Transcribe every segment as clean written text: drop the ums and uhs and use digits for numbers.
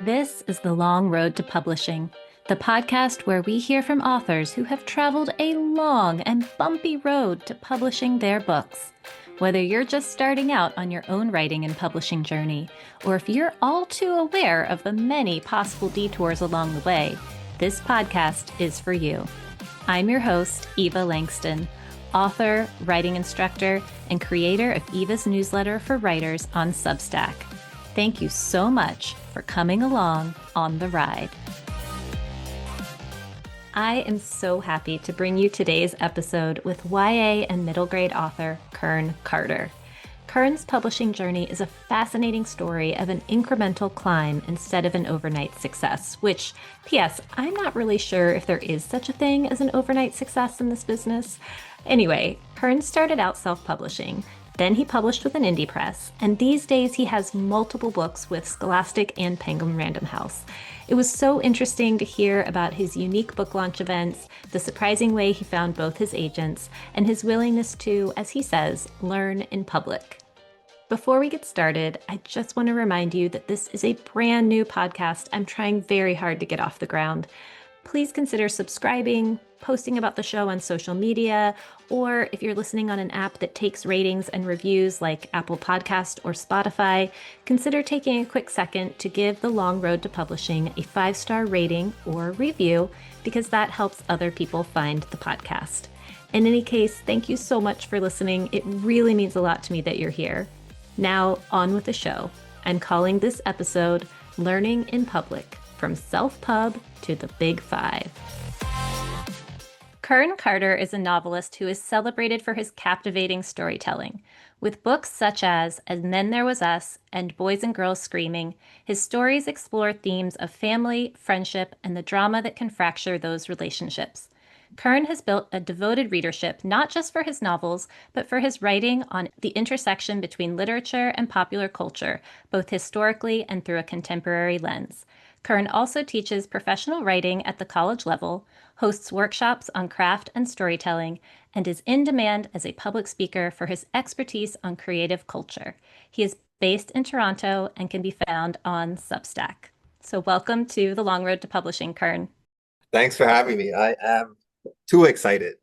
This is The Long Road to Publishing, the podcast where we hear from authors who have traveled a long and bumpy road to publishing their books. Whether you're just starting out on your own writing and publishing journey, or if you're all too aware of the many possible detours along the way, this podcast is for you. I'm your host, Eva Langston, author, writing instructor, and creator of Eva's newsletter for writers on Substack. Thank you so much for coming along on the ride. I am so happy to bring you today's episode with YA and middle grade author Kern Carter. Kern's publishing journey is a fascinating story of an incremental climb instead of an overnight success, which, P.S., I'm not really sure if there is such a thing as an overnight success in this business. Anyway, Kern started out self-publishing. Then he published with an indie press, and these days he has multiple books with Scholastic and Penguin Random House. It was so interesting to hear about his unique book launch events, the surprising way he found both his agents, and his willingness to, as he says, learn in public. Before we get started, I just want to remind you that this is a brand new podcast I'm trying very hard to get off the ground. Please consider subscribing, posting about the show on social media, or if you're listening on an app that takes ratings and reviews like Apple Podcast or Spotify, consider taking a quick second to give The Long Road to Publishing a 5-star rating or review, because that helps other people find the podcast. In any case, thank you so much for listening. It really means a lot to me that you're here. Now, on with the show. I'm calling this episode Learning in Public, from self-pub to the Big Five. Kern Carter is a novelist who is celebrated for his captivating storytelling. With books such as And Then There Was Us and Boys and Girls Screaming, his stories explore themes of family, friendship, and the drama that can fracture those relationships. Kern has built a devoted readership not just for his novels, but for his writing on the intersection between literature and popular culture, both historically and through a contemporary lens. Kern also teaches professional writing at the college level, hosts workshops on craft and storytelling, and is in demand as a public speaker for his expertise on creative culture. He is based in Toronto and can be found on Substack. So welcome to The Long Road to Publishing, Kern. Thanks for having me. I am too excited.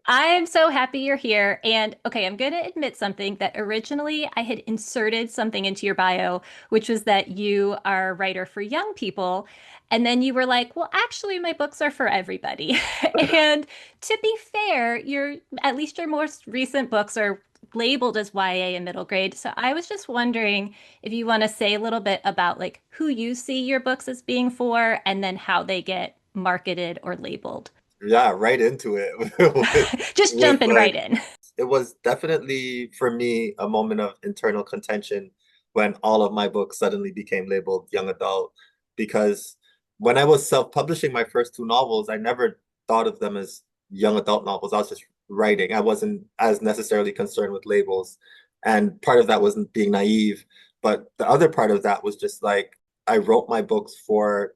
I am so happy you're here. And okay, I'm going to admit something that originally I had inserted something into your bio, which was that you are a writer for young people. And then you were like, well, actually, my books are for everybody. And to be fair, at least your most recent books are labeled as YA and middle grade. So I was just wondering if you want to say a little bit about like who you see your books as being for and then how they get marketed or labeled. Yeah, right into it. Just With jumping right like, in. it was definitely for me a moment of internal contention when all of my books suddenly became labeled young adult. Because when I was self-publishing my first two novels, I never thought of them as young adult novels. I was just writing. I wasn't as necessarily concerned with labels. And part of that wasn't being naive, but the other part of that was just like I wrote my books for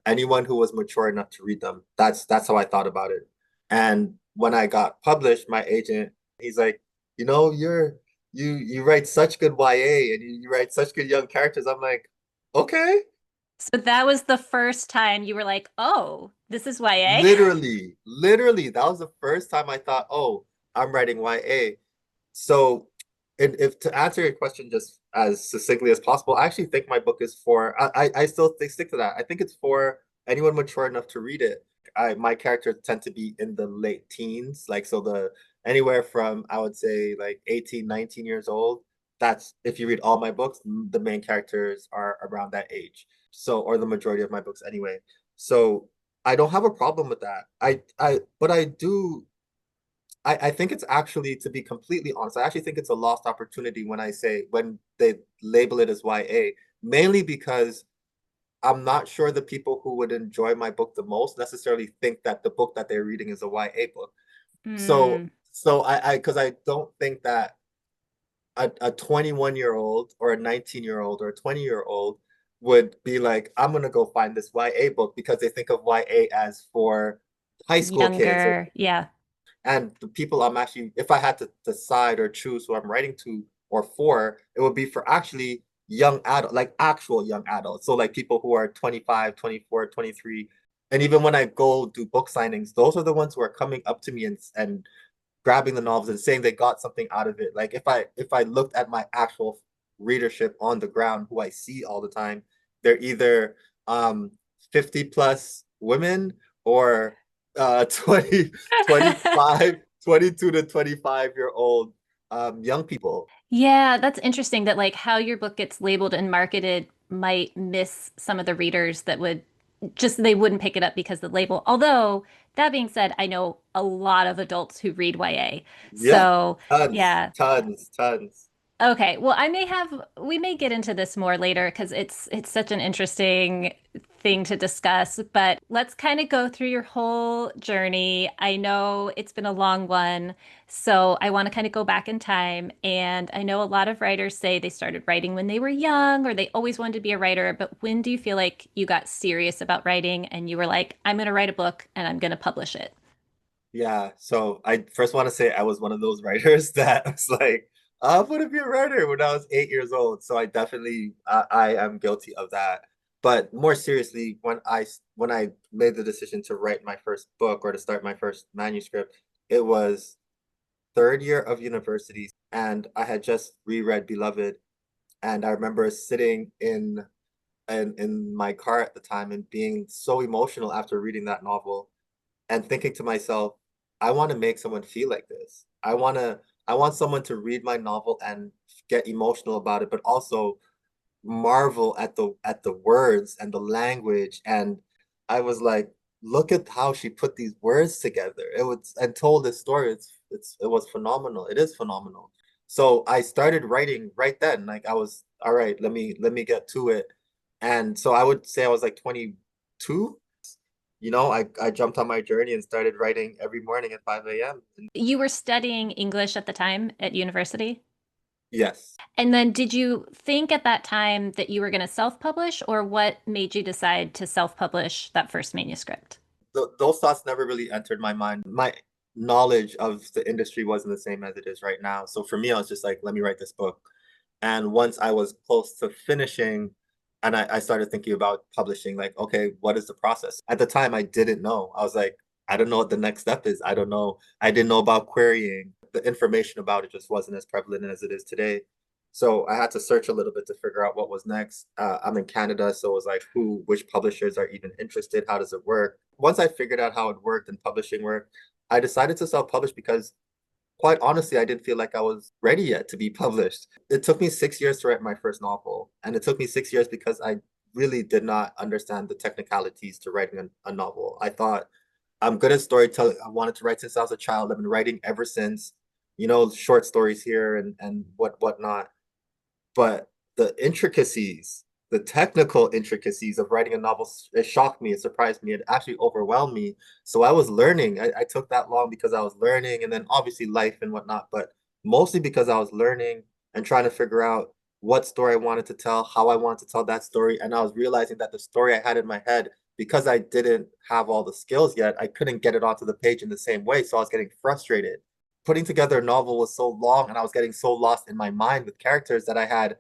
anyone who was mature enough to read them. That's how I thought about it. And when I got published, my agent, he's like, you write such good YA and you write such good young characters. I'm like, okay. So that was the first time you were like, oh, this is YA? Literally, that was the first time I thought, oh, I'm writing YA. So, if to answer your question just as succinctly as possible, I actually think my book is for. I still stick to that. I think it's for anyone mature enough to read it. My characters tend to be in the late teens, like so the anywhere from I would say like 18, 19 years old. That's if you read all my books, the main characters are around that age. So, or the majority of my books anyway. So I don't have a problem with that. But I do I think it's actually, to be completely honest, I actually think it's a lost opportunity when they label it as YA, mainly because I'm not sure the people who would enjoy my book the most necessarily think that the book that they're reading is a YA book. So, Hmm. because I don't think that a 21-year-old or a 19-year-old or a 20-year-old would be like, I'm gonna go find this YA book because they think of YA as for high school kids or Younger. Yeah. and the people I'm actually, if I had to decide or choose who I'm writing to or for, it would be for actually young adult, like actual young adults. So like people who are 25, 24, 23. And even when I go do book signings, those are the ones who are coming up to me and grabbing the novels and saying they got something out of it. Like if I looked at my actual readership on the ground, who I see all the time, they're either 50 plus women or 20, 25, 22 to 25-year old young people. Yeah, that's interesting that like how your book gets labeled and marketed might miss some of the readers that would just they wouldn't pick it up because of the label. Although that being said, I know a lot of adults who read YA. Yeah, So, tons, yeah. tons, tons. Okay, well, we may get into this more later because it's such an interesting thing to discuss, but let's kind of go through your whole journey. I know it's been a long one, so I want to kind of go back in time. And I know a lot of writers say they started writing when they were young or they always wanted to be a writer, but when do you feel like you got serious about writing and you were like, I'm going to write a book and I'm going to publish it? Yeah, so I first want to say I was one of those writers that was like, I'm gonna be a writer when I was 8 years old. So I definitely I am guilty of that. But more seriously, when I made the decision to write my first book or to start my first manuscript, it was third year of university, and I had just reread Beloved, and I remember sitting in my car at the time and being so emotional after reading that novel and thinking to myself, I want to make someone feel like this. I want someone to read my novel and get emotional about it, but also marvel at the words and the language. And I was like, look at how she put these words together. It was and told this story. It was phenomenal. It is phenomenal. So I started writing right then. Like I was, all right, let me get to it. And so I would say I was like 22. I jumped on my journey and started writing every morning at 5 a.m. And You were studying English at the time at university? yes, And then did you think at that time that you were going to self-publish, or what made you decide to self-publish that first manuscript? those thoughts never really entered my mind. My knowledge of the industry wasn't the same as it is right now. So for me, I was just like, let me write this book. And once I was close to finishing, and I started thinking about publishing, like, okay, what is the process? At the time, I didn't know. I was like, I don't know what the next step is. I don't know. I didn't know about querying. The information about it just wasn't as prevalent as it is today. So I had to search a little bit to figure out what was next. I'm in Canada, so it was like, which publishers are even interested? How does it work? Once I figured out how it worked and publishing worked, I decided to self-publish because quite honestly, I didn't feel like I was ready yet to be published. It took me 6 years to write my first novel, and it took me 6 years because I really did not understand the technicalities to writing a novel. I thought I'm good at storytelling. I wanted to write since I was a child. I've been writing ever since, short stories here and whatnot. But the intricacies, the technical intricacies of writing a novel, it shocked me, it surprised me, it actually overwhelmed me. So I was learning. I took that long because I was learning, and then obviously life and whatnot, but mostly because I was learning and trying to figure out what story I wanted to tell, how I wanted to tell that story. And I was realizing that the story I had in my head, because I didn't have all the skills yet, I couldn't get it onto the page in the same way. So I was getting frustrated. Putting together a novel was so long, and I was getting so lost in my mind with characters that I had.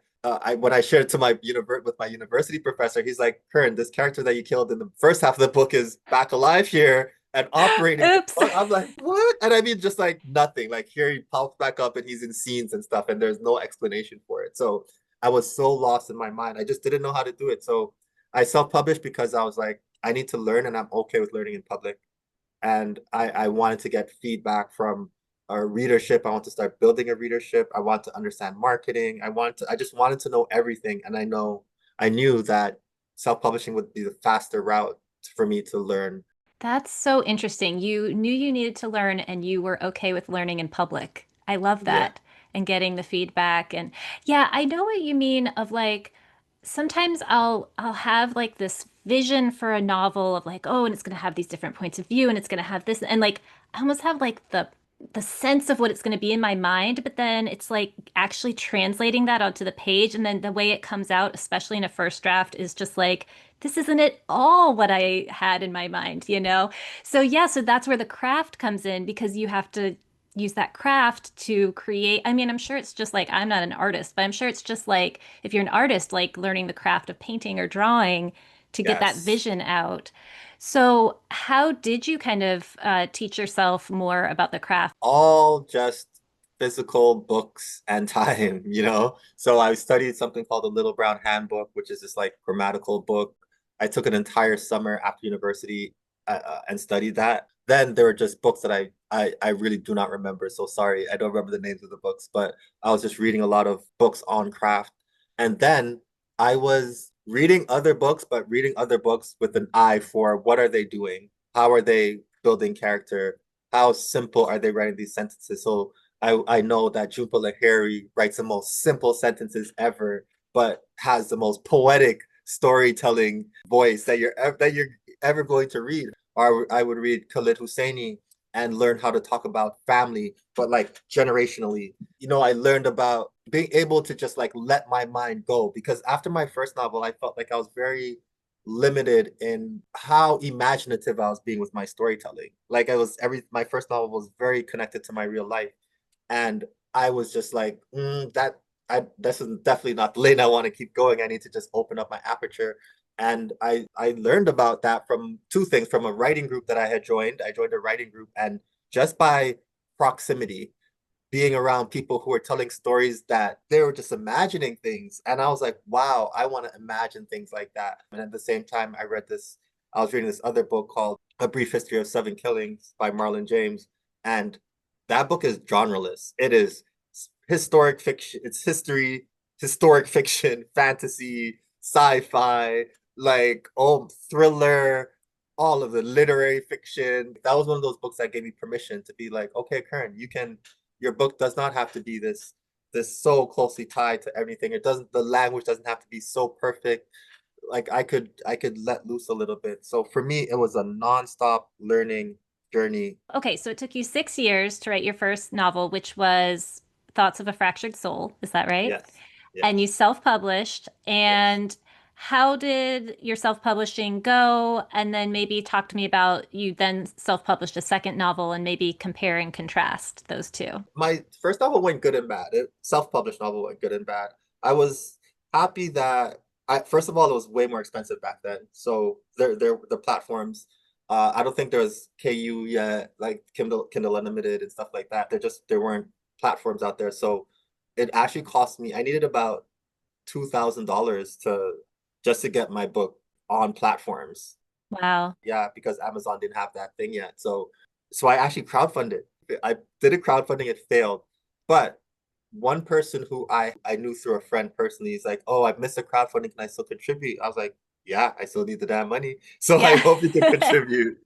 When I shared it to with my university professor, he's like, "Kern, this character that you killed in the first half of the book is back alive here and operating." Oops. I'm like, "What?" And I mean, just like nothing. Like here, he pops back up and he's in scenes and stuff, and there's no explanation for it. So I was so lost in my mind. I just didn't know how to do it. So I self-published because I was like, I need to learn, and I'm okay with learning in public. And I wanted to get feedback from our readership. I want to start building a readership. I want to understand marketing. I just wanted to know everything. And I knew that self-publishing would be the faster route for me to learn. That's so interesting. You knew you needed to learn and you were okay with learning in public. I love Yeah. that. And getting the feedback. And yeah, I know what you mean of like sometimes I'll have like this vision for a novel of like, oh, and it's gonna have these different points of view and it's gonna have this and like I almost have like the sense of what it's gonna be in my mind, but then it's like actually translating that onto the page and then the way it comes out, especially in a first draft, is just like this isn't at all what I had in my mind, you know? So yeah, so that's where the craft comes in because you have to use that craft to create. I mean, I'm sure it's just like, I'm not an artist, but I'm sure it's just like if you're an artist, like learning the craft of painting or drawing to get that Yes. vision out. So, how did you kind of teach yourself more about the craft? All just physical books and time, you know? So I studied something called the Little Brown Handbook, which is this like grammatical book. I took an entire summer after university and studied that. Then there were just books that I really do not remember. So sorry, I don't remember the names of the books, but I was just reading a lot of books on craft. And then I was reading other books, but reading other books with an eye for what are they doing? How are they building character? How simple are they writing these sentences? So I know that Jhumpa Lahiri writes the most simple sentences ever, but has the most poetic storytelling voice that you're ever going to read. Or I would read Khalid Hosseini and learn how to talk about family, but like generationally. You know, I learned about being able to just like let my mind go because after my first novel, I felt like I was very limited in how imaginative I was being with my storytelling. Like I was my first novel was very connected to my real life. And I was just like, this is definitely not the lane I want to keep going. I need to just open up my aperture. And I learned about that from two things, from a writing group that I had joined. I joined a writing group and just by proximity, being around people who were telling stories that they were just imagining things. And I was like, wow, I want to imagine things like that. And at the same time, I was reading this other book called A Brief History of Seven Killings by Marlon James. And that book is genreless. It is historic fiction, it's history, historic fiction, fantasy, sci-fi, like thriller, all of the literary fiction. That was one of those books that gave me permission to be like, okay, Kern, your book does not have to be this so closely tied to everything. It doesn't the language doesn't have to be so perfect. Like I could let loose a little bit. So for me, it was a nonstop learning journey. Okay, so it took you 6 years to write your first novel, which was Thoughts of a Fractured Soul. Is that right? Yes. And you Yes. self-published. Yes. And how did your self-publishing go? And then maybe talk to me about you then self-published a second novel and maybe compare and contrast those two. My first novel went good and bad. Self-published novel went good and bad. I was happy that first of all, it was way more expensive back then. So the platforms, I don't think there was KU yet, like Kindle Unlimited and stuff like that. There weren't platforms out there. So it actually cost me, I needed about $2,000 to get my book on platforms. Wow. Yeah, because Amazon didn't have that thing yet. So I actually crowdfunded. I did a crowdfunding, it failed. But one person who I knew through a friend personally is like, oh, I've missed a crowdfunding. Can I still contribute? I was like, yeah, I still need the damn money. So I Yeah. hope you can contribute.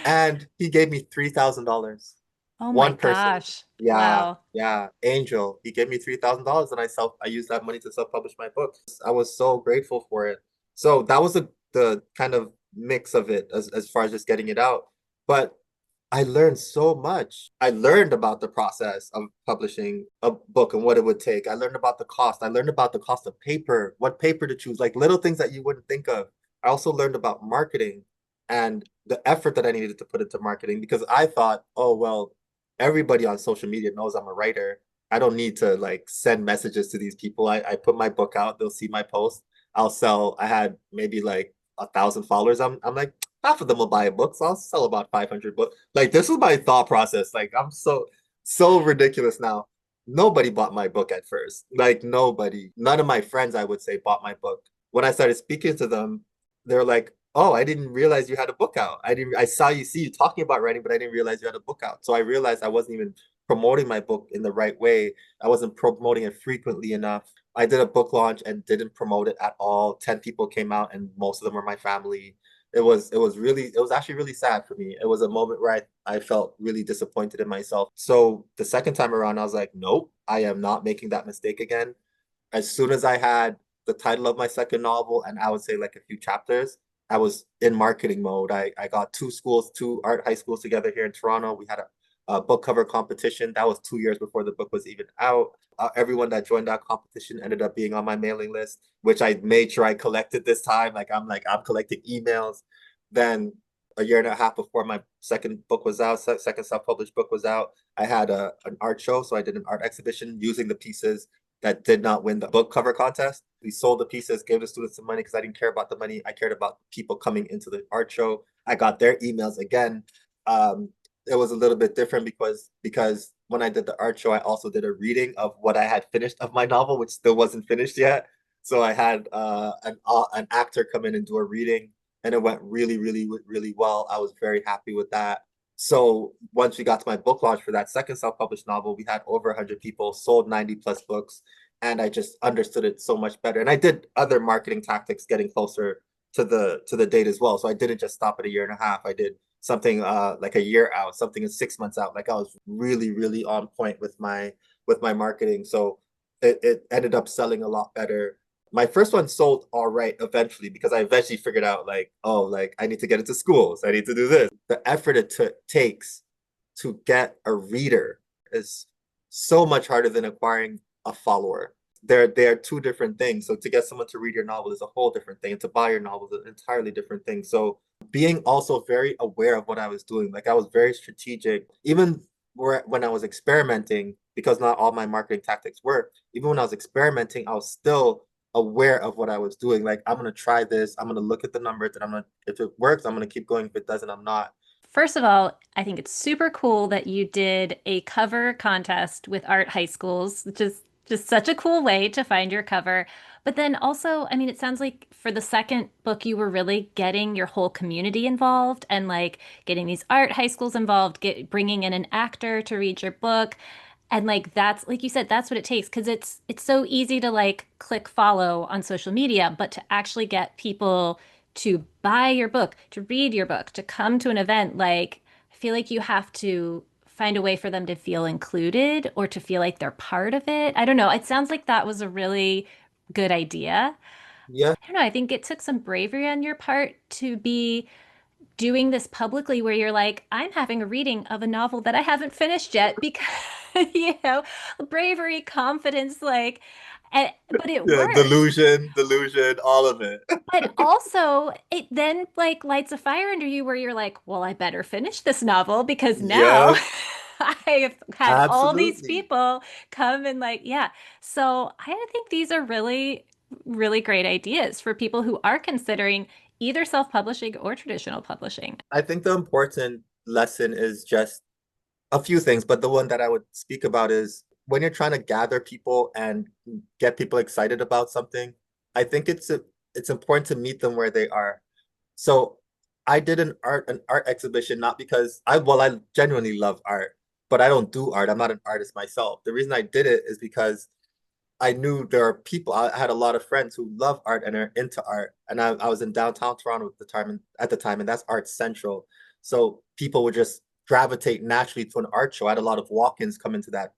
And he gave me $3,000. Oh my One person. gosh. Yeah, Wow. yeah. Angel. He gave me $3,000 and I used that money to self-publish my book. I was so grateful for it. So that was the kind of mix of it as far as just getting it out. But I learned so much. I learned about the process of publishing a book and what it would take. I learned about the cost. I learned about the cost of paper, what paper to choose, like little things that you wouldn't think of. I also learned about marketing and the effort that I needed to put into marketing because I thought, oh, well, everybody on social media knows I'm a writer. I don't need to like send messages to these people. I put my book out, they'll see my post. I'll sell. I had maybe like 1,000 followers. I'm like, half of them will buy a book, so I'll sell about 500 books. Like this was my thought process. Like I'm so ridiculous now. Nobody bought my book at first. Like nobody. None of my friends, I would say, bought my book. When I started speaking to them, they're like, "Oh, I didn't realize you had a book out. I saw you see you talking about writing, but I didn't realize you had a book out." So I realized I wasn't even promoting my book in the right way. I wasn't promoting it frequently enough. I did a book launch and didn't promote it at all. 10 people came out and most of them were my family. It was actually really sad for me. It was a moment where I felt really disappointed in myself. So the second time around, I was like, nope, I am not making that mistake again. As soon as I had the title of my second novel and I would say like a few chapters, I was in marketing mode. I got two art high schools together here in Toronto. We had a book cover competition. That was 2 years before the book was even out. Everyone that joined that competition ended up being on my mailing list, which I made sure I collected this time. I'm collecting emails. Then a year and a half before my second book was out, second self-published book was out, I had an art show. So I did an art exhibition using the pieces that did not win the book cover contest. We sold the pieces, gave the students some money because I didn't care about the money. I cared about people coming into the art show. I got their emails again. Um, it was a little bit different because when I did the art show, I also did a reading of what I had finished of my novel, which still wasn't finished yet. So I had an actor come in and do a reading, and it went really, really, really well. I was very happy with that. So once we got to my book launch for that second self-published novel, we had over 100 people, sold 90 plus books, and I just understood it so much better. And I did other marketing tactics getting closer to the date as well. So I didn't just stop at a year and a half. I did something like a year out, something in 6 months out. Like I was really, really on point with my marketing. So it ended up selling a lot better. My first one sold all right eventually because I eventually figured out like, oh, like I need to get into schools. I need to do this. The effort takes to get a reader is so much harder than acquiring a follower. They're two different things. So to get someone to read your novel is a whole different thing. And to buy your novel is an entirely different thing. So being also very aware of what I was doing, like I was very strategic, even when I was experimenting, because not all my marketing tactics work. Even when I was experimenting, I was still aware of what I was doing. Like I'm gonna try this. I'm gonna look at the numbers, and I'm gonna if it works, I'm gonna keep going. If it doesn't, I'm not. First of all, I think it's super cool that you did a cover contest with art high schools, which is just such a cool way to find your cover. But then also, I mean, it sounds like for the second book, you were really getting your whole community involved and like getting these art high schools involved, bringing in an actor to read your book. And like that's like you said, that's what it takes because it's so easy to like click follow on social media, but to actually get people to buy your book, to read your book, to come to an event, like I feel like you have to find a way for them to feel included or to feel like they're part of it. I don't know. It sounds like that was a really good idea. Yeah, I don't know. I think it took some bravery on your part to be doing this publicly where you're like, I'm having a reading of a novel that I haven't finished yet because, bravery, confidence, like, but it yeah, worked. delusion, all of it. But also, it then like lights a fire under you where you're like, well, I better finish this novel because now Yep, I've had all these absolutely. people come and like, yeah. So I think these are really, really great ideas for people who are considering either self-publishing or traditional publishing. I think the important lesson is just a few things, but the one that I would speak about is when you're trying to gather people and get people excited about something, I think it's important to meet them where they are. So I did an art exhibition not because I genuinely love art, but I don't do art. I'm not an artist myself. The reason I did it is because I knew there are people. I had a lot of friends who love art and are into art, and I was in downtown Toronto at the time, and that's Art Central. So people would just gravitate naturally to an art show. I had a lot of walk-ins come into that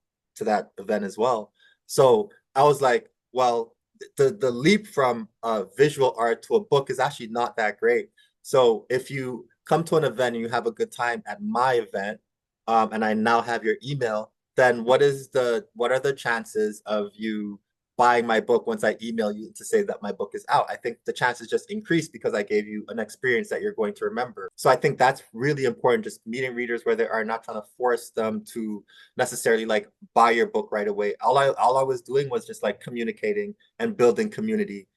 event as well. So I was like, well, the leap from visual art to a book is actually not that great. So if you come to an event and you have a good time at my event, and I now have your email, then what are the chances of you buying my book once I email you to say that my book is out? I think the chances just increase because I gave you an experience that you're going to remember. So I think that's really important, just meeting readers where they are, not trying to force them to necessarily like buy your book right away. All I was doing was just like communicating and building community.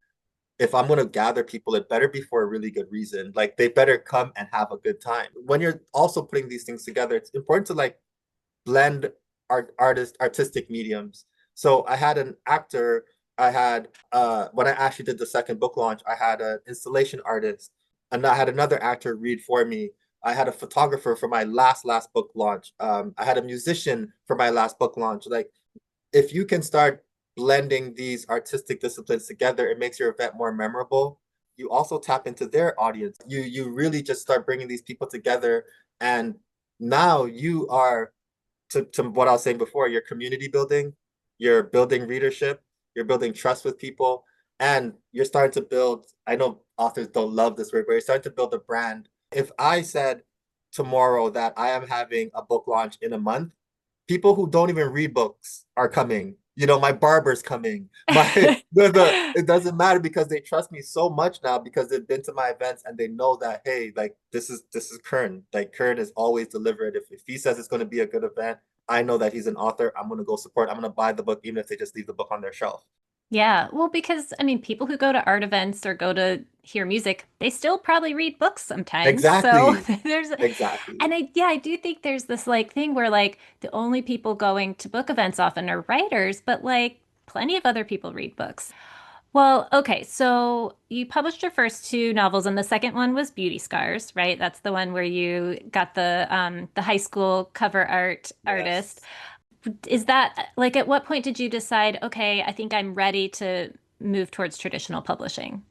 If I'm going to gather people, it better be for a really good reason. Like they better come and have a good time. When you're also putting these things together, it's important to like blend artistic mediums. So I had an actor, I had when I actually did the second book launch, I had an installation artist, and I had another actor read for me. I had a photographer for my last book launch. I had a musician for my last book launch. Like if you can start blending these artistic disciplines together, it makes your event more memorable. You also tap into their audience. You really just start bringing these people together, and now you are to what I was saying before, you're community building, you're building readership, you're building trust with people, and you're starting to build. I know authors don't love this word, but you're starting to build a brand. If I said tomorrow that I am having a book launch in a month, people who don't even read books are coming my barber's coming. It doesn't matter because they trust me so much now because they've been to my events and they know that, hey, like this is Kern. Like Kern is always delivered. If he says it's going to be a good event, I know that he's an author. I'm going to go support. I'm going to buy the book even if they just leave the book on their shelf. Yeah, well, because I mean, people who go to art events or go to hear music, they still probably read books sometimes. So Exactly. there's, Exactly. and yeah, I do think there's this like thing where like the only people going to book events often are writers, but like plenty of other people read books. Well, okay, so you published your first two novels, and the second one was Beauty Scars, right? That's the one where you got the high school cover art artist. Yes. Is that like at what point did you decide, okay, I think I'm ready to move towards traditional publishing?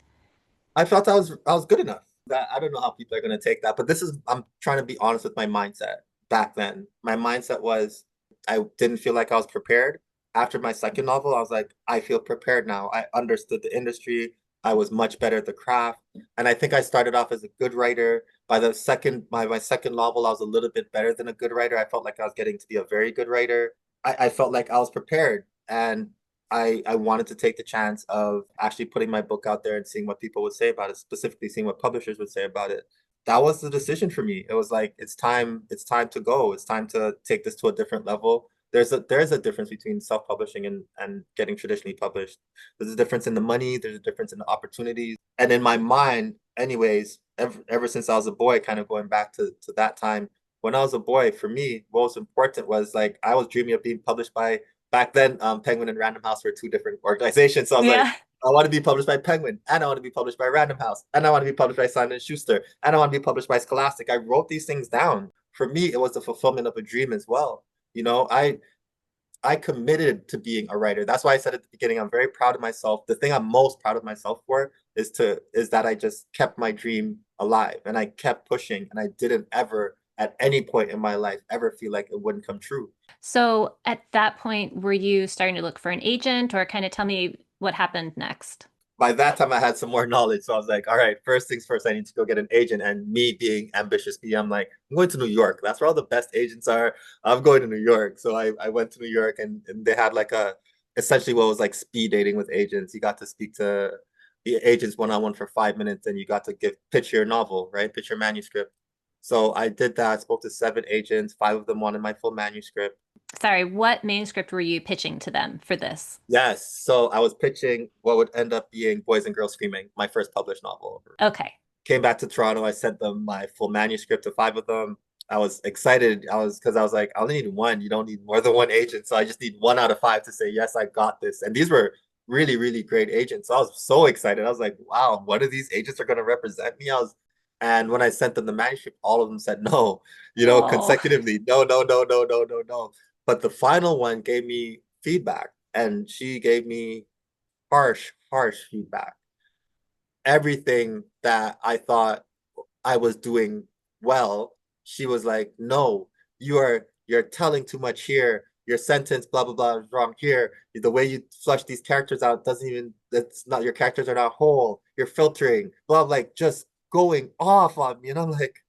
I felt I was good enough. That I don't know how people are gonna take that, but I'm trying to be honest with my mindset back then. My mindset was I didn't feel like I was prepared. After my second novel, I was like, I feel prepared now. I understood the industry. I was much better at the craft. And I think I started off as a good writer. By my second novel, I was a little bit better than a good writer. I felt like I was getting to be a very good writer. I felt like I was prepared. And I wanted to take the chance of actually putting my book out there and seeing what people would say about it, specifically seeing what publishers would say about it. That was the decision for me. It was like it's time to go. It's time to take this to a different level. There's a difference between self-publishing and getting traditionally published. There's a difference in the money, there's a difference in the opportunities. And in my mind, anyways, ever since I was a boy, kind of going back to that time, when I was a boy, for me, what was important was like I was dreaming of being published by back then, Penguin and Random House were two different organizations. So I was like, Yeah. I want to be published by Penguin, and I want to be published by Random House, and I want to be published by Simon and Schuster, and I want to be published by Scholastic. I wrote these things down. For me, it was the fulfillment of a dream as well. I committed to being a writer. That's why I said at the beginning, I'm very proud of myself. The thing I'm most proud of myself for is that I just kept my dream alive and I kept pushing and I didn't ever at any point in my life ever feel like it wouldn't come true. So at that point, were you starting to look for an agent or kind of tell me what happened next? By that time I had some more knowledge. So I was like, all right, first things first, I need to go get an agent. And me being ambitious, I'm like, I'm going to New York. That's where all the best agents are. I'm going to New York. So I went to New York and they had like essentially what was like speed dating with agents. You got to speak to the agents one-on-one for 5 minutes and you got to pitch your novel, right? Pitch your manuscript. So I did that. I spoke to 7 agents. 5 of them wanted my full manuscript. Sorry, what manuscript were you pitching to them for this? Yes. So I was pitching what would end up being Boys and Girls Screaming, my first published novel. Okay. Came back to Toronto. I sent them my full manuscript to 5 of them. I was excited. I was like, I only need one. You don't need more than one agent. So I just need 1 out of 5 to say, yes, I got this. And these were really, really great agents. So I was so excited. I was like, wow, one of these agents are going to represent me. And when I sent them the manuscript, all of them said no, Oh, consecutively. No, no, no, no, no, no, no. But the final one gave me feedback and she gave me harsh, harsh feedback. Everything that I thought I was doing well, she was like, "No, you're telling too much here. Your sentence, blah blah blah, is wrong here. The way you flush these characters out doesn't even. That's not your characters are not whole. You're filtering, blah, like just going off on me." And I'm like,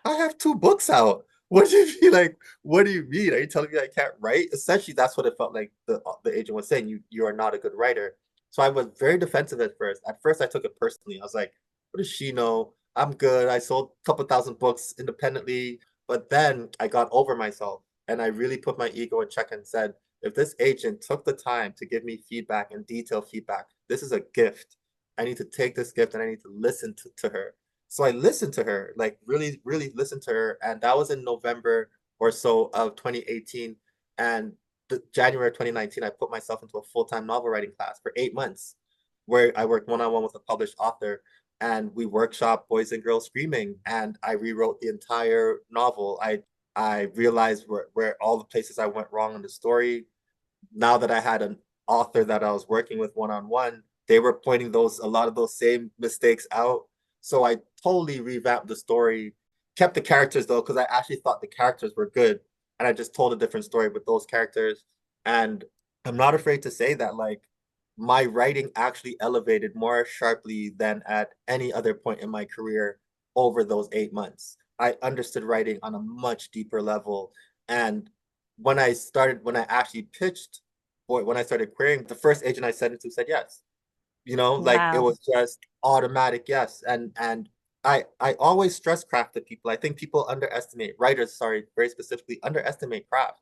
I have 2 books out. What do you mean? Like, what do you mean? Are you telling me I can't write? Essentially, that's what it felt like the agent was saying. You are not a good writer. So I was very defensive at first. At first, I took it personally. I was like, what does she know? I'm good. I sold a couple thousand books independently. But then I got over myself and I really put my ego in check and said, if this agent took the time to give me feedback and detailed feedback, this is a gift. I need to take this gift and I need to listen to her. So I listened to her, like really, really listened to her. And that was in November or so of 2018. And January of 2019, I put myself into a full-time novel writing class for 8 months where I worked one-on-one with a published author and we workshop Boys and Girls Screaming. And I rewrote the entire novel. I realized where all the places I went wrong in the story. Now that I had an author that I was working with one-on-one, they were pointing a lot of those same mistakes out. So I totally revamped the story, kept the characters though, because I actually thought the characters were good. And I just told a different story with those characters. And I'm not afraid to say that, like, my writing actually elevated more sharply than at any other point in my career over those 8 months. I understood writing on a much deeper level. And when I actually pitched boy, when I started querying, the first agent I sent it to said yes. You know, like it Wow. was just automatic yes. And I always stress craft to people. I think people underestimate, writers, sorry, very specifically underestimate craft.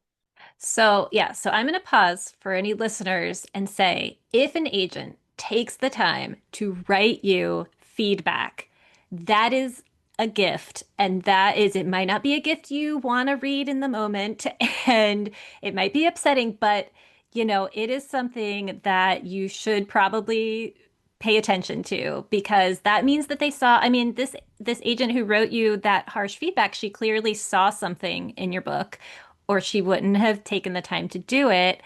So, yeah, so I'm going to pause for any listeners and say if an agent takes the time to write you feedback, that is a gift. And that is, it might not be a gift you want to read in the moment, and it might be upsetting, but it is something that you should probably pay attention to because that means that they saw, I mean, this agent who wrote you that harsh feedback, she clearly saw something in your book or she wouldn't have taken the time to do it.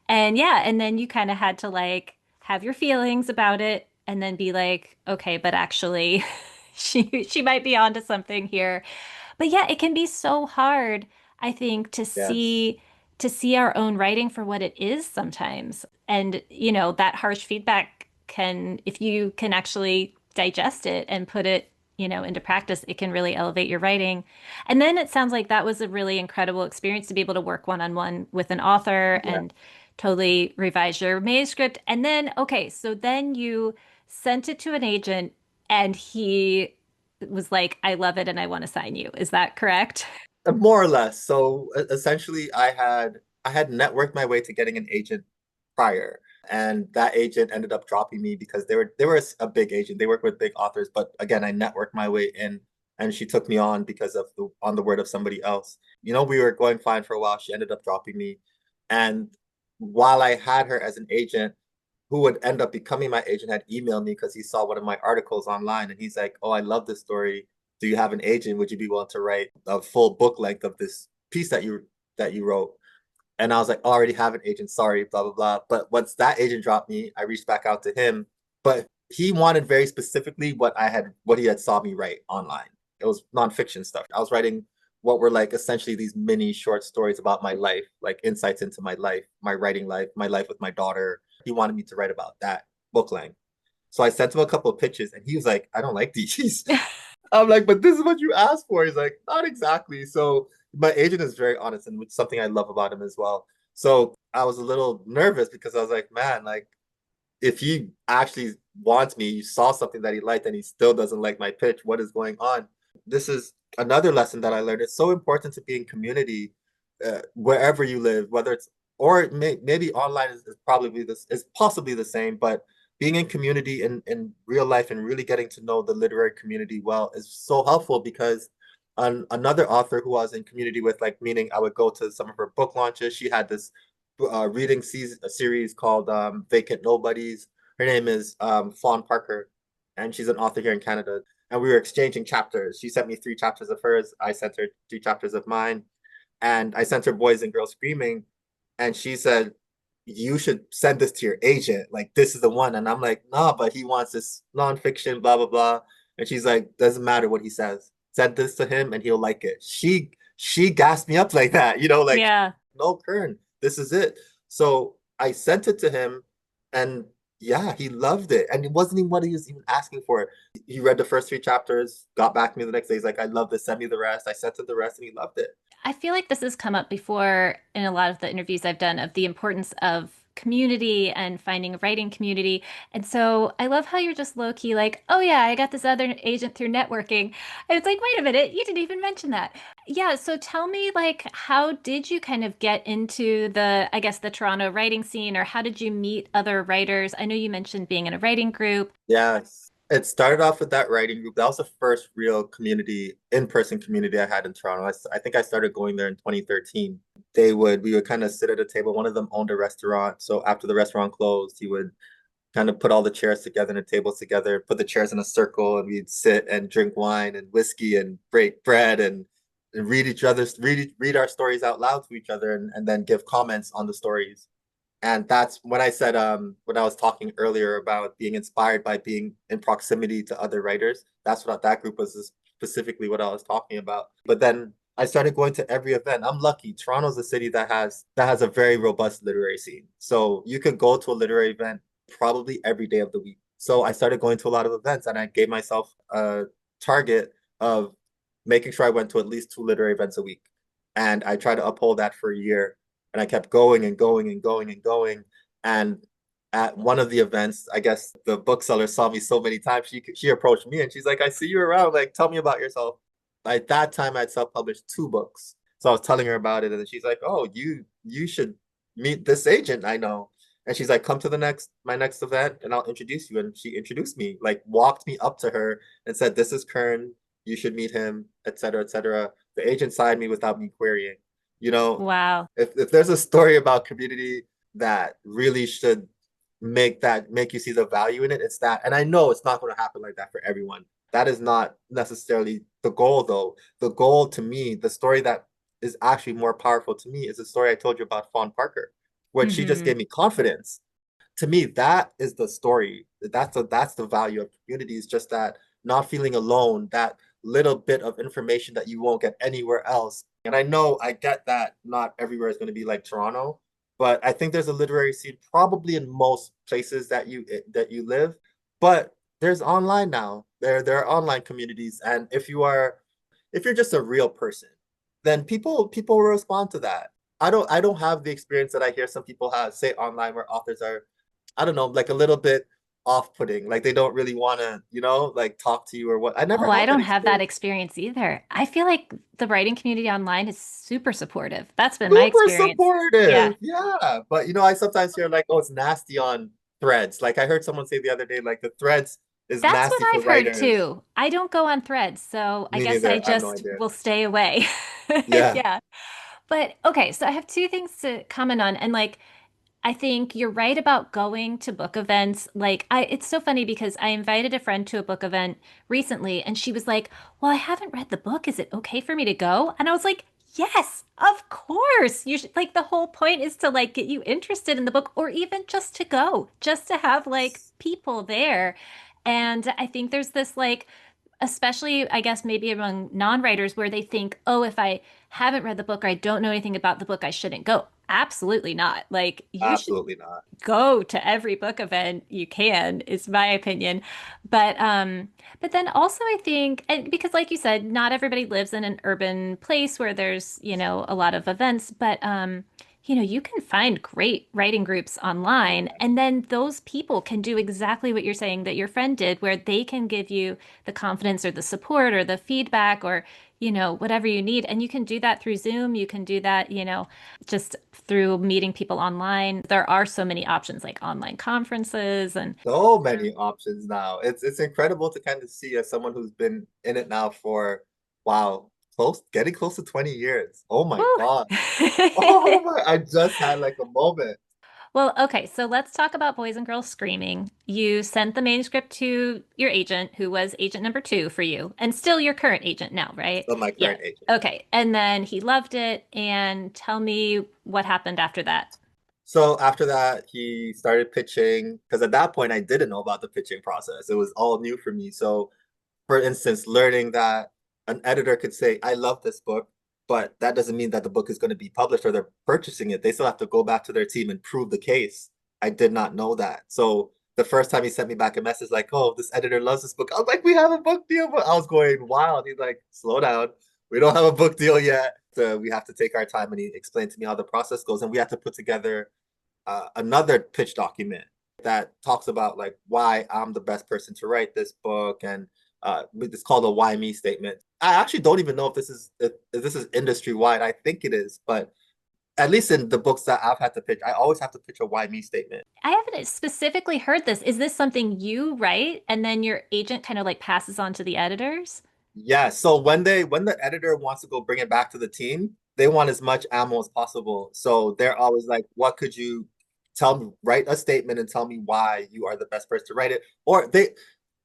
And yeah, and then you kind of had to like have your feelings about it and then be like, okay, but actually she might be onto something here. But yeah, it can be so hard, I think, Yes. to see our own writing for what it is sometimes. And, that harsh feedback can, if you can actually digest it and put it, into practice, it can really elevate your writing. And then it sounds like that was a really incredible experience to be able to work one-on-one with an author Yeah. and totally revise your manuscript. And then, okay, so then you sent it to an agent and he was like, I love it and I want to sign you. Is that correct? More or less. So essentially, I had networked my way to getting an agent prior, and that agent ended up dropping me because they were a big agent. They work with big authors, but again, I networked my way in, and she took me on because of the word of somebody else. You know, we were going fine for a while. She ended up dropping me, and while I had her as an agent, who would end up becoming my agent had emailed me because he saw one of my articles online, and he's like, "Oh, I love this story. Do you have an agent? Would you be willing to write a full book length of this piece that you wrote?" And I was like, oh, I already have an agent, sorry, blah blah blah. But once that agent dropped me, I reached back out to him, but he wanted very specifically what he had saw me write online. It was nonfiction stuff. I was writing what were like essentially these mini short stories about my life, like insights into my life, my writing life, my life with my daughter. He wanted me to write about that book length. So I sent him a couple of pitches and he was like, I don't like these. I'm like, but this is what you asked for. He's like, not exactly. So my agent is very honest, and it's something I love about him as well. So I was a little nervous because I was like, man, like if he actually wants me, you saw something that he liked and he still doesn't like my pitch, what is going on? This is another lesson that I learned. It's so important to be in community wherever you live, whether it's or maybe online is probably this is possibly the same, but being in community in real life and really getting to know the literary community well is so helpful because another author who I was in community with, like meaning I would go to some of her book launches. She had this reading a series called Vacant Nobodies. Her name is Fawn Parker, and she's an author here in Canada. And we were exchanging chapters. She sent me 3 chapters of hers. I sent her 3 chapters of mine. And I sent her Boys and Girls Screaming. And she said, you should send this to your agent. Like, this is the one. And I'm like, nah, but he wants this nonfiction, blah, blah, blah. And she's like, doesn't matter what he says. Send this to him and he'll like it. She gassed me up like that, like, Yeah. no, Kern, this is it. So I sent it to him and yeah, he loved it. And it wasn't even what he was even asking for. He read the first 3 chapters, got back to me the next day. He's like, I love this, send me the rest. I sent him the rest and he loved it. I feel like this has come up before in a lot of the interviews I've done of the importance of community and finding a writing community. And so I love how you're just low key like, oh yeah, I got this other agent through networking. And it's like, wait a minute, you didn't even mention that. Yeah, so tell me like how did you kind of get into I guess the Toronto writing scene or how did you meet other writers? I know you mentioned being in a writing group. Yes. It started off with that writing group. That was the first real community, in-person community I had in Toronto. I think I started going there in 2013. We would kind of sit at a table. One of them owned a restaurant. So after the restaurant closed, he would kind of put all the chairs together and the tables together, put the chairs in a circle, and we'd sit and drink wine and whiskey and break bread and read our stories out loud to each other and then give comments on the stories. And that's when I said when I was talking earlier about being inspired by being in proximity to other writers. That's what that group was specifically what I was talking about. But then I started going to every event. I'm lucky. Toronto's a city that has a very robust literary scene. So you could go to a literary event probably every day of the week. So I started going to a lot of events and I gave myself a target of making sure I went to at least 2 literary events a week. And I tried to uphold that for a year and I kept going and going and going and going. And at one of the events, I guess the bookseller saw me so many times, she approached me and she's like, I see you around, like tell me about yourself. At that time I'd self-published two books. So I was telling her about it, and then she's like, oh, you should meet this agent I know. And she's like, come to the next my next event and I'll introduce you. And she introduced me, like walked me up to her and said, this is Kern, you should meet him, etc., etc. The agent signed me without me querying. You know, Wow. if there's a story about community that really should make you see the value in it, it's that. And I know it's not going to happen like that for everyone. That is not necessarily the goal, though. The goal to me, the story that is actually more powerful to me, is the story I told you about Fawn Parker, where she just Hmm. gave me confidence. To me, that is the story. That's the value of community, is just that not feeling alone, that little bit of information that you won't get anywhere else. And I know I get that not everywhere is going to be like Toronto, but I think there's a literary scene probably in most places that you live. But there's online now. There are online communities, and if you're just a real person, then people will respond to that. I don't have the experience that I hear some people have say online, where authors are, I don't know, like a little bit off-putting, like they don't really want to, like talk to you or what. I never Oh, I had that don't have that experience. experience either. I feel like the writing community online is super supportive. That's been my Super experience. Yeah. supportive. Yeah. But I sometimes hear like, oh, it's nasty on threads. Like I heard someone say the other day, like the threads is That's what nasty for I've heard writers. too. I don't go on threads, so I Me guess I neither. I have no just idea. will stay away. Yeah. Yeah. But okay, so I have two things to comment on. And like, I think you're right about going to book events. Like, it's so funny because I invited a friend to a book event recently and she was like, well, I haven't read the book. Is it okay for me to go? And I was like, yes, of course. You should, like, the whole point is to like get you interested in the book, or even just to go, just to have like people there. And I think there's this like, especially I guess maybe among non-writers, where they think, oh, if I haven't read the book or I don't know anything about the book, I shouldn't go. Absolutely not. Like you should Absolutely not. go to every book event you can, is my opinion. But then also I think, and because like you said, not everybody lives in an urban place where there's, a lot of events, but you can find great writing groups online, and then those people can do exactly what you're saying that your friend did, where they can give you the confidence or the support or the feedback or whatever you need. And you can do that through Zoom. You can do that, just through meeting people online. There are so many options like online conferences and So many options now. It's incredible to kind of see, as someone who's been in it now for, wow, getting close to 20 years. Oh my whew. God. Oh my, I just had like a moment. Well, okay, so let's talk about Boys and Girls Screaming. You sent the manuscript to your agent, who was agent number two for you, and still your current agent now, right? Still my Yeah. current agent. Okay. And then he loved it. And tell me what happened after that. So after that, he started pitching, because at that point I didn't know about the pitching process. It was all new for me. So, for instance, learning that an editor could say, I love this book, but that doesn't mean that the book is going to be published or they're purchasing it. They still have to go back to their team and prove the case. I did not know that. So the first time he sent me back a message like, oh, this editor loves this book, I was like, we have a book deal. But I was going wild. He's like, slow down. We don't have a book deal yet. So we have to take our time. And he explained to me how the process goes. And we have to put together another pitch document that talks about like why I'm the best person to write this book, and it's called a why me statement. I actually don't even know if this is industry wide. I think it is, but at least in the books that I've had to pitch, I always have to pitch a why me statement. I haven't specifically heard this. Is this something you write and then your agent kind of like passes on to the editors? Yeah, so when the editor wants to go bring it back to the team, they want as much ammo as possible. So they're always like, what could you tell me, write a statement and tell me why you are the best person to write it. Or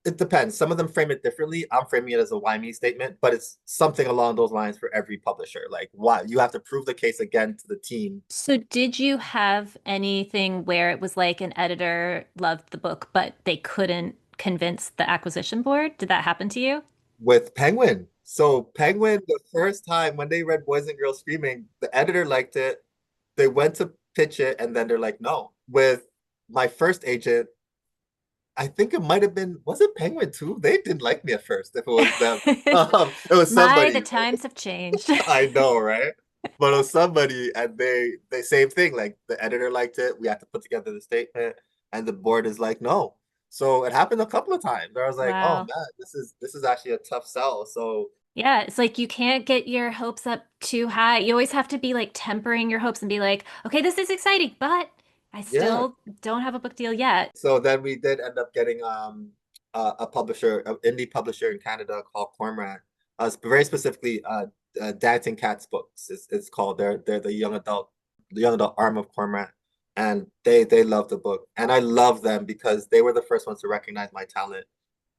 it depends. Some of them frame it differently. I'm framing it as a why me statement, but it's something along those lines for every publisher. Like, why you have to prove the case again to the team. So, did you have anything where it was like an editor loved the book, but they couldn't convince the acquisition board? Did that happen to you? With Penguin. So Penguin, the first time when they read Boys and Girls Screaming, the editor liked it. They went to pitch it, and then they're like, no. With my first agent, I think it might have been, was it Penguin too? They didn't like me at first, if it was them. It was My, the somebody. times have changed. I know, right? but it was somebody, and they same thing. Like the editor liked it. We had to put together the statement, and the board is like, no. So it happened a couple of times where I was like, oh Wow. man, this is actually a tough sell. So Yeah, it's like you can't get your hopes up too high. You always have to be like tempering your hopes and be like, okay, this is exciting, but I yeah. still don't have a book deal yet. So then we did end up getting a publisher, an indie publisher in Canada called Cormorant. Very specifically, Dancing Cats Books. It's called. They're the young adult arm of Cormorant, and they love the book, and I love them because they were the first ones to recognize my talent,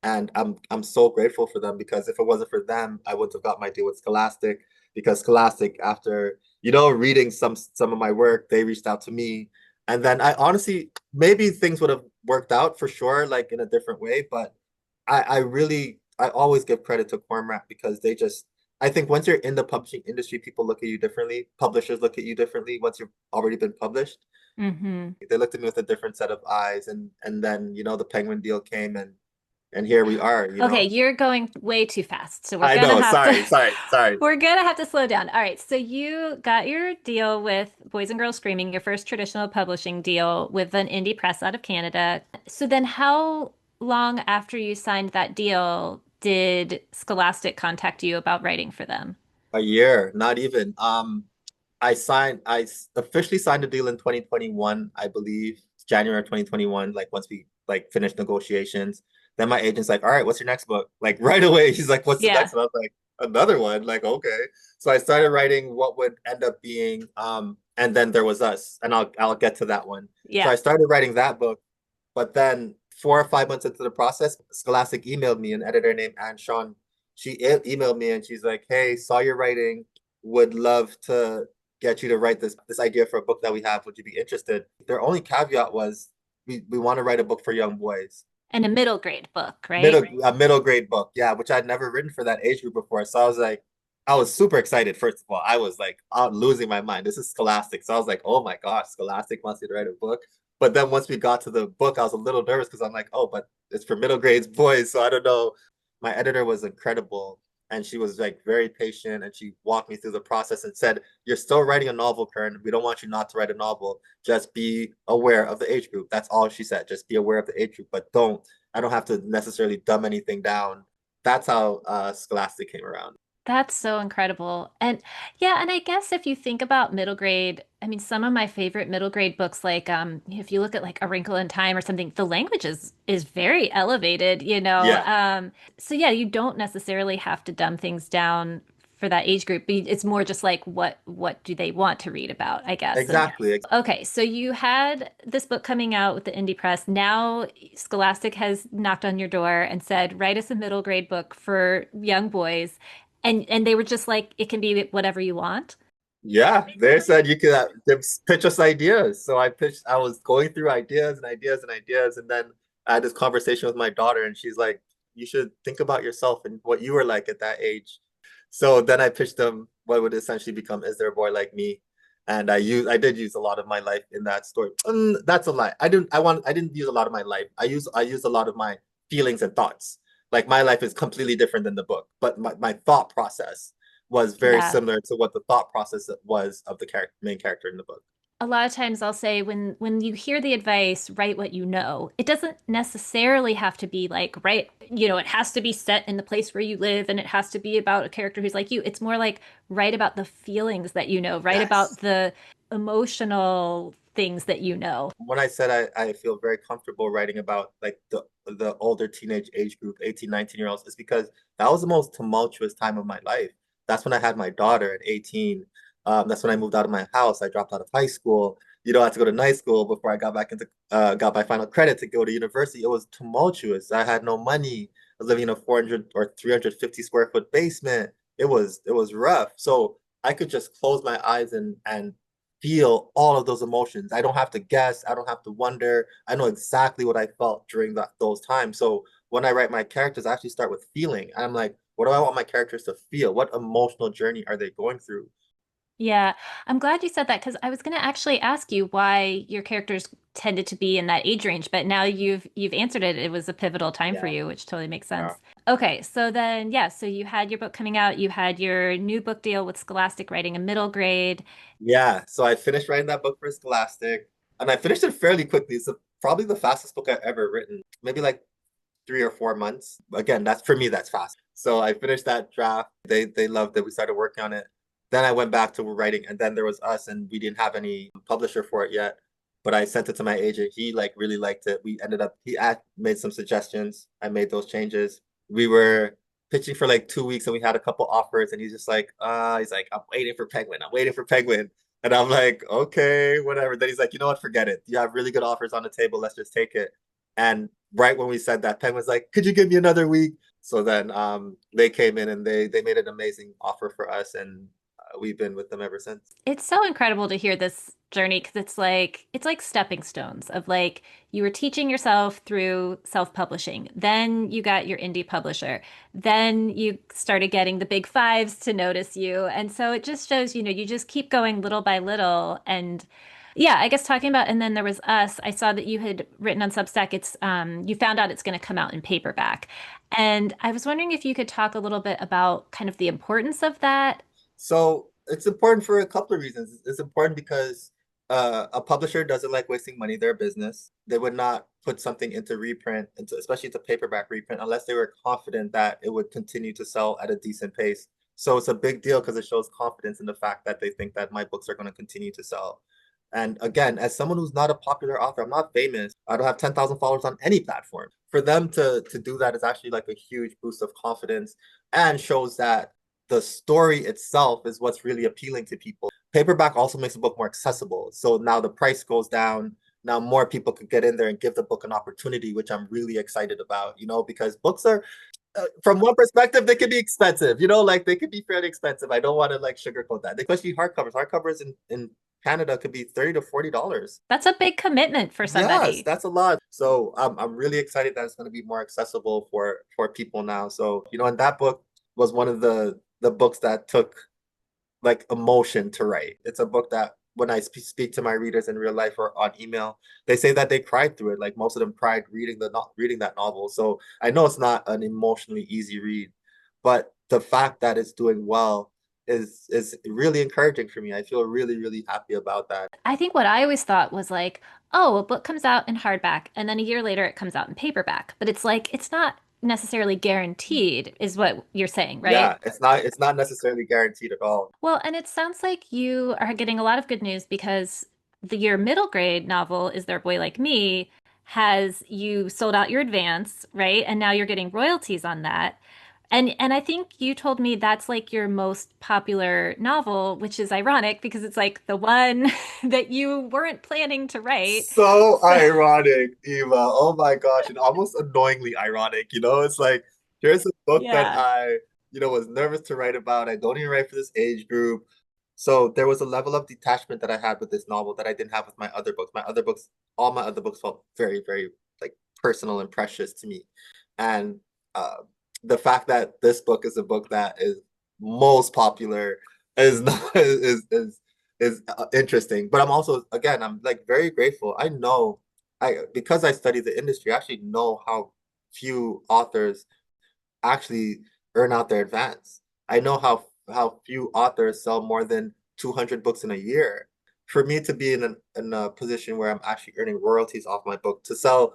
and I'm so grateful for them because if it wasn't for them, I wouldn't have got my deal with Scholastic because Scholastic, after reading some of my work, they reached out to me, and then I honestly maybe things would have worked out for sure, like in a different way, but I always give credit to Cormorant because I think once you're in the publishing industry, people look at you differently. Publishers look at you differently once you've already been published. Hmm. They looked at me with a different set of eyes, and then the Penguin deal came, and here we are. Okay, you're going way too fast. So we're I gonna know. have to Sorry. we're gonna have to slow down. All right, so you got your deal with Boys and Girls Screaming, your first traditional publishing deal with an indie press out of Canada. So then how long after you signed that deal did Scholastic contact you about writing for them? A year, not even. I officially signed the deal in 2021, I believe, January 2021, like once we like finished negotiations. Then my agent's like, "All right, what's your next book?" Like right away, he's like, "What's the Yeah. next one?" I was like, "Another one." Like, okay. So I started writing what would end up being and then there was us, and I'll get to that one. So Yeah. I started writing that book, but then 4 or 5 months into the process, Scholastic emailed me, an editor named Anne Sean. She emailed me and she's like, "Hey, saw your writing, would love to get you to write this idea for a book that we have. Would you be interested?" Their only caveat was we want to write a book for young boys. And a middle grade book, right? A middle grade book, yeah, which I'd never written for that age group before. So I was super excited. First of all, I was like out losing my mind. This is Scholastic, so I was like, oh my gosh, Scholastic wants me to write a book. But then once we got to the book, I was a little nervous because I'm like, oh, but it's for middle grades boys, so I don't know. My editor was incredible, and she was like very patient, and she walked me through the process and said, "You're still writing a novel, Kern. We don't want you not to write a novel. Just be aware of the age group." That's all she said. Just be aware of the age group, but I don't have to necessarily dumb anything down. That's how Scholastic came around. That's so incredible. And yeah, and I guess if you think about middle grade, I mean, some of my favorite middle grade books, like if you look at like A Wrinkle in Time or something, the language is very elevated, you know. Yeah, So yeah, you don't necessarily have to dumb things down for that age group, but it's more just like what do they want to read about, I guess. And exactly. okay, so you had this book coming out with the indie press. Now Scholastic has knocked on your door and said, write us a middle grade book for young boys. And they were just like, it can be whatever you want. Yeah, they said you could just pitch us ideas. So I was going through ideas and ideas and ideas. And then I had this conversation with my daughter, and she's like, you should think about yourself and what you were like at that age. So then I pitched them what would essentially become Is There a Boy Like Me? And I did use a lot of my life in that story. That's a lie. I didn't use a lot of my life. I used a lot of my feelings and thoughts. Like my life is completely different than the book, but my thought process was very Yeah. similar to what the thought process was of the main character in the book. A lot of times I'll say when you hear the advice, write what you know. It doesn't necessarily have to be like, right, it has to be set in the place where you live and it has to be about a character who's like you. It's more like write about the feelings that you know, write about Yes. the emotional things that you know. When I said I feel very comfortable writing about like the older teenage age group, 18, 19-year-olds, is because that was the most tumultuous time of my life. That's when I had my daughter at 18. That's when I moved out of my house. I dropped out of high school. I had to go to night school before I got my final credit to go to university. It was tumultuous. I had no money. I was living in a 400 or 350 square foot basement. It was rough. So I could just close my eyes and feel all of those emotions. I don't have to guess. I don't have to wonder. I know exactly what I felt during those times. So when I write my characters, I actually start with feeling. I'm like, what do I want my characters to feel? What emotional journey are they going through? Yeah, I'm glad you said that because I was going to actually ask you why your characters tended to be in that age range, but now you've answered it. It was a pivotal time for Yeah. you, which totally makes Yeah. sense. Okay, so then yeah, so you had your book coming out, you had your new book deal with Scholastic writing a middle grade. Yeah. So I finished writing that book for Scholastic, and I finished it fairly quickly. It's probably the fastest book I've ever written. Maybe like 3 or 4 months. Again, that's for me, that's fast. So I finished that draft. They loved it. We started working on it. Then I went back to writing, and then there was us, and we didn't have any publisher for it yet. But I sent it to my agent. He like really liked it. We ended up made some suggestions. I made those changes. We were pitching for like 2 weeks, and we had a couple offers. And he's like, I'm waiting for Penguin. I'm waiting for Penguin. And I'm like, okay, whatever. Then he's like, you know what? Forget it. You have really good offers on the table. Let's just take it. And right when we said that, Penn was like, "Could you give me another week?" So then they came in and they made an amazing offer for us, and we've been with them ever since. It's so incredible to hear this journey because it's like stepping stones of like you were teaching yourself through self-publishing. Then you got your indie publisher. Then you started getting the big fives to notice you. And so it just shows, you just keep going little by little. And yeah, I guess talking about and then there was us. I saw that you had written on Substack, it's you found out it's going to come out in paperback. And I was wondering if you could talk a little bit about kind of the importance of that. So it's important for a couple of reasons. It's important because a publisher doesn't like wasting money. They're a business. They would not put something into reprint, especially to paperback reprint, unless they were confident that it would continue to sell at a decent pace. So it's a big deal because it shows confidence in the fact that they think that my books are going to continue to sell. And again, as someone who's not a popular author, I'm not famous. I don't have 10,000 followers on any platform. For them to do that is actually like a huge boost of confidence and shows that the story itself is what's really appealing to people. Paperback also makes the book more accessible. So now the price goes down. Now more people could get in there and give the book an opportunity, which I'm really excited about, because books are, from one perspective, they can be expensive, like they could be fairly expensive. I don't want to like sugarcoat that, especially hardcovers. Hardcovers in Canada could be $30 to $40. That's a big commitment for Yes, somebody. that's a lot. So I'm really excited that it's going to be more accessible for people now. So, and that book was one of the books that took like emotion to write. It's a book that when I speak to my readers in real life or on email, they say that they cried through it. Like most of them cried reading that novel. So I know it's not an emotionally easy read, but the fact that it's doing well is really encouraging for me. I feel really, really happy about that. I think what I always thought was like, oh, a book comes out in hardback and then a year later it comes out in paperback. But it's like, it's not necessarily guaranteed, is what you're saying, right? Yeah, it's not necessarily guaranteed at all. Well, and it sounds like you are getting a lot of good news because your middle grade novel, Is There a Boy Like Me, has you sold out your advance, right? And now you're getting royalties on that. And I think you told me that's like your most popular novel, which is ironic because it's like the one that you weren't planning to write. So So, ironic, Eva. Oh my gosh, and almost annoyingly ironic. It's like here's a book that yeah. I was nervous to write about. I don't even write for this age group. So there was a level of detachment that I had with this novel that I didn't have with my other books. All my other books felt very, very like personal and precious to me. And uh, the fact that this book is a book that is most popular is not is interesting. But I'm also, again, I'm like very grateful. I know because I study the industry, I actually know how few authors actually earn out their advance. I know how few authors sell more than 200 books in a year. For me to be in a position where I'm actually earning royalties off my book to sell,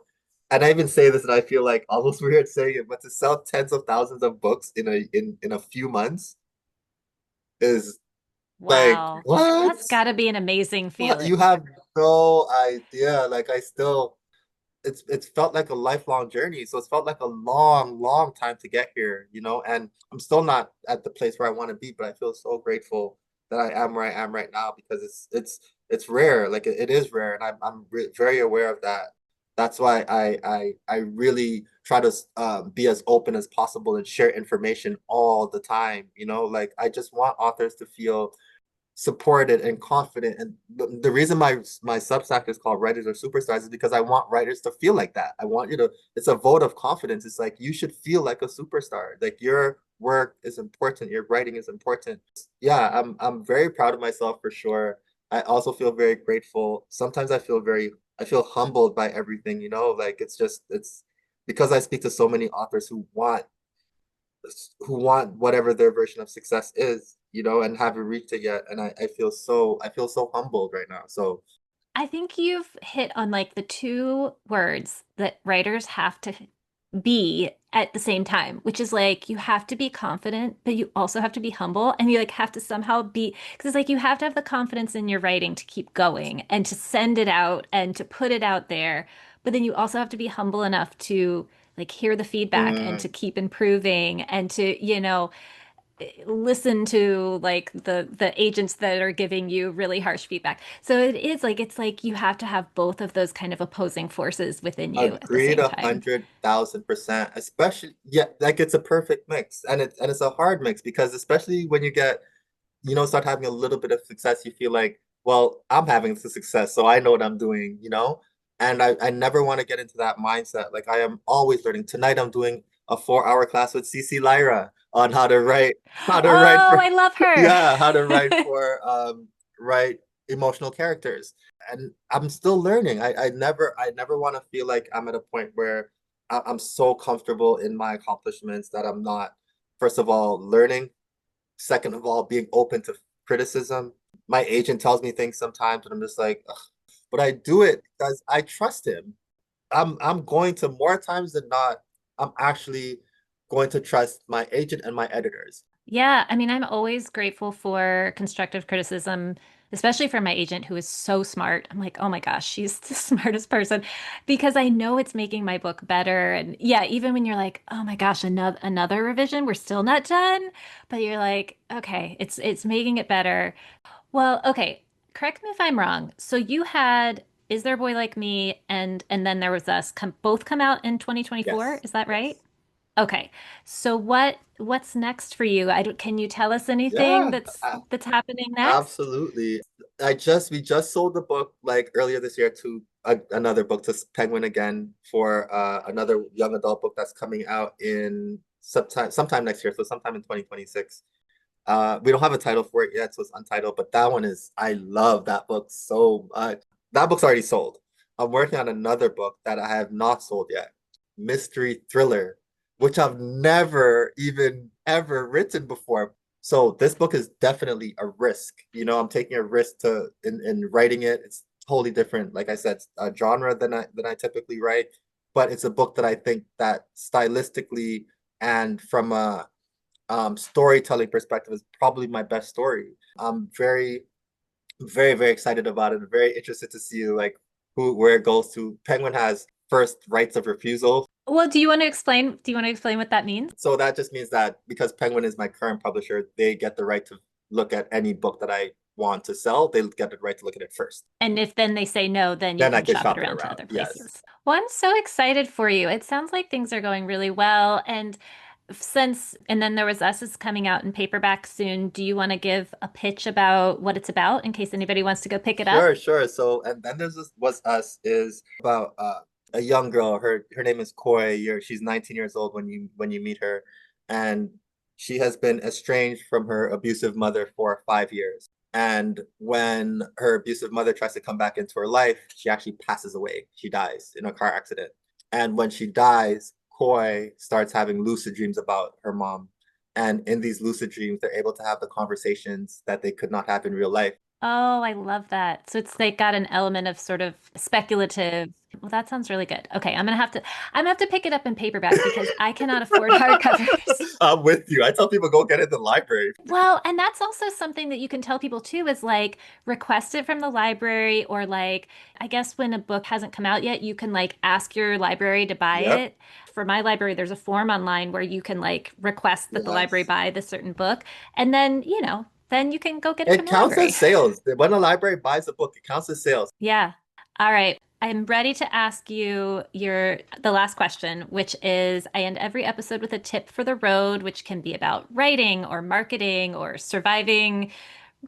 and I even say this and I feel like almost weird saying it, but to sell tens of thousands of books in a few months is like Wow. what? That's got to be an amazing What? feeling. You have no idea. Like I still it's felt like a lifelong journey. So it's felt like a long, long time to get here. And I'm still not at the place where I want to be, but I feel so grateful that I am where I am right now because it's rare. Like it is rare, and I'm very aware of that. That's why I really try to be as open as possible and share information all the time. Like I just want authors to feel supported and confident. And the reason my Substack is called Writers Are Superstars is because I want writers to feel like that. I want you to, it's a vote of confidence. It's like you should feel like a superstar. Like your work is important, your writing is important. Yeah, I'm very proud of myself for sure. I also feel very grateful. Sometimes I feel humbled by everything, you know, like it's because I speak to so many authors who want whatever their version of success is, you know, and haven't reached it yet. And I feel so humbled right now. So I think you've hit on like the two words that writers have to be at the same time, which is like you have to be confident, but you also have to be humble and you like have to somehow be because it's like you have to have the confidence in your writing to keep going and to send it out and to put it out there. But then you also have to be humble enough to like hear the feedback and to mm, keep improving and to, listen to like the agents that are giving you really harsh feedback. So it is like it's like you have to have both of those kind of opposing forces within you at the agreed same a time. 100,000%, especially yeah, like it's a perfect mix. And it's a hard mix because especially when you get, you know, start having a little bit of success, you feel like, well, I'm having some success, so I know what I'm doing, you know? And I never want to get into that mindset. Like I am always learning. Tonight I'm doing a 4 hour class with CC Lyra on how to write Oh, for I love her. yeah, how to write for write emotional characters. And I'm still learning. I never want to feel like I'm at a point where I'm so comfortable in my accomplishments that I'm not, first of all, learning. Second of all, being open to criticism. My agent tells me things sometimes, and I'm just like, ugh. But I do it because I trust him. I'm going to more times than not. I'm actually going to trust my agent and my editors. Yeah, I mean, I'm always grateful for constructive criticism, especially from my agent who is so smart. I'm like, oh my gosh, she's the smartest person because I know it's making my book better. And yeah, even when you're like, oh my gosh, another revision, we're still not done, but you're like, okay, it's making it better. Well, okay, correct me if I'm wrong. So you had Is There a Boy Like Me and then There Was Us both come out in 2024, Yes, is that right? yes, Okay. So what's next for you? Can you tell us anything yeah, that's happening next? absolutely. We just sold the book like earlier this year to another book to Penguin again for another young adult book that's coming out in sometime next year, so sometime in 2026. We don't have a title for it yet, so it's untitled, but that one is, I love that book so much. That book's already sold. I'm working on another book that I have not sold yet, mystery thriller, which I've never even ever written before. So this book is definitely a risk. You know, I'm taking a risk in writing it. It's totally different, like I said, a genre than I typically write, but it's a book that I think that stylistically and from a storytelling perspective is probably my best story. I'm very excited about it. I'm very interested to see like where it goes to. Penguin has first rights of refusal. Well, do you want to explain what that means? So that just means that because Penguin is my current publisher, they get the right to look at any book that I want to sell. They get the right to look at it first. And if then they say no, then you Then I can can shop it shop it around to around. other Yes. places. Well, I'm so excited for you. It sounds like things are going really well. And then There Was Us is coming out in paperback soon. Do you want to give a pitch about what it's about in case anybody wants to go pick it up? Sure. So, and then there's this Was Us is about a young girl. Her name is Koi. She's 19 years old when you meet her, and she has been estranged from her abusive mother for 5 years. And when her abusive mother tries to come back into her life, she actually passes away. She dies in a car accident. And when she dies, Koi starts having lucid dreams about her mom. And in these lucid dreams, they're able to have the conversations that they could not have in real life. Oh, I love that. So it's like got an element of sort of speculative. Well, that sounds really good. Okay, I'm gonna have to pick it up in paperback because I cannot afford hardcovers. I'm with you. I tell people go get it in the library. Well, and that's also something that you can tell people too is like request it from the library or like I guess when a book hasn't come out yet, you can like ask your library to buy Yep. it. For my library, there's a form online where you can like request that the library Yes. buy this certain book, and then, then you can go get it from It the counts library. as sales. When a library buys a book, it counts as sales. Yeah. All right. I'm ready to ask you the last question, which is I end every episode with a tip for the road, which can be about writing or marketing or surviving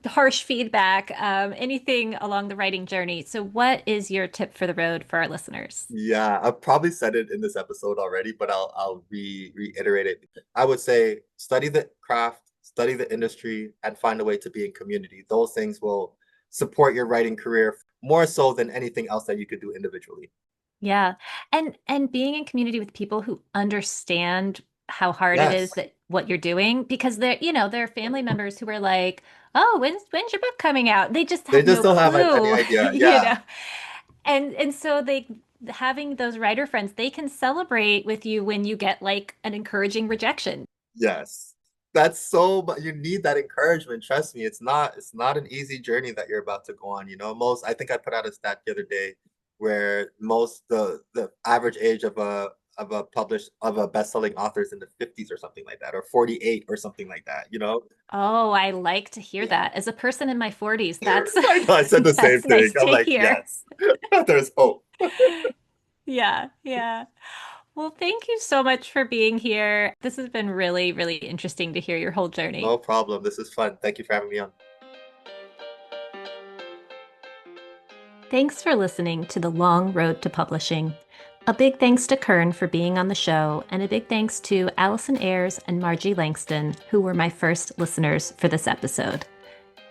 harsh feedback, anything along the writing journey. So, what is your tip for the road for our listeners? Yeah, I've probably said it in this episode already, but I'll reiterate it. I would say study the craft, study the industry, and find a way to be in community. Those things will support your writing career more so than anything else that you could do individually. Yeah. And being in community with people who understand how hard it is Yes. that what you're doing, because there are family members who are like, "Oh, when's your book coming out?" They just They have just no don't have any clue, idea. you Yeah. know. And so they having those writer friends, they can celebrate with you when you get like an encouraging rejection. Yes. That's so, but you need that encouragement. Trust me, it's not an easy journey that you're about to go on. I think I put out a stat the other day where the average age of a best-selling author is in the 50s or something like that, or 48 or something like that. Oh, I like to hear Yeah. that. As a person in my 40s, that's I know I said the same that's thing. nice I'm to like, hear. yes, there's hope. Yeah, yeah. Well, thank you so much for being here. This has been really, really interesting to hear your whole journey. No problem. This is fun. Thank you for having me on. Thanks for listening to The Long Road to Publishing. A big thanks to Kern for being on the show, and a big thanks to Allison Ayres and Margie Langston, who were my first listeners for this episode.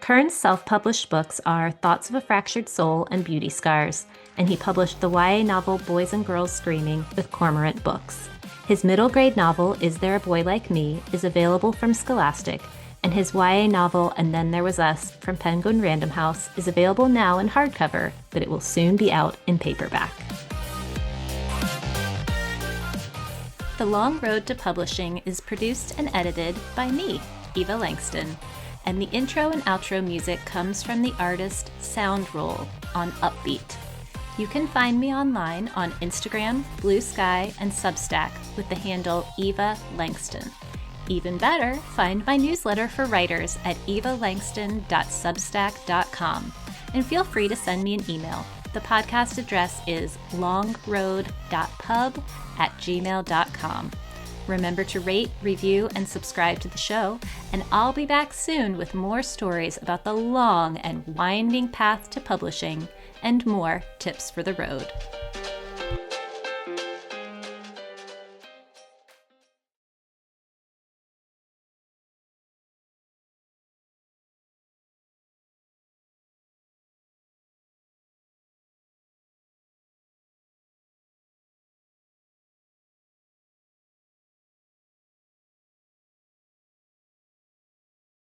Kern's self-published books are Thoughts of a Fractured Soul and Beauty Scars, and he published the YA novel Boys and Girls Screaming with Cormorant Books. His middle grade novel, Is There a Boy Like Me, is available from Scholastic, and his YA novel And Then There Was Us from Penguin Random House is available now in hardcover, but it will soon be out in paperback. The Long Road to Publishing is produced and edited by me, Eva Langston, and the intro and outro music comes from the artist Soundroll on Upbeat. You can find me online on Instagram, Blue Sky, and Substack with the handle Eva Langston. Even better, find my newsletter for writers at evalangston.substack.com, and feel free to send me an email. The podcast address is longroad.pub@gmail.com. Remember to rate, review, and subscribe to the show, and I'll be back soon with more stories about the long and winding path to publishing and more tips for the road.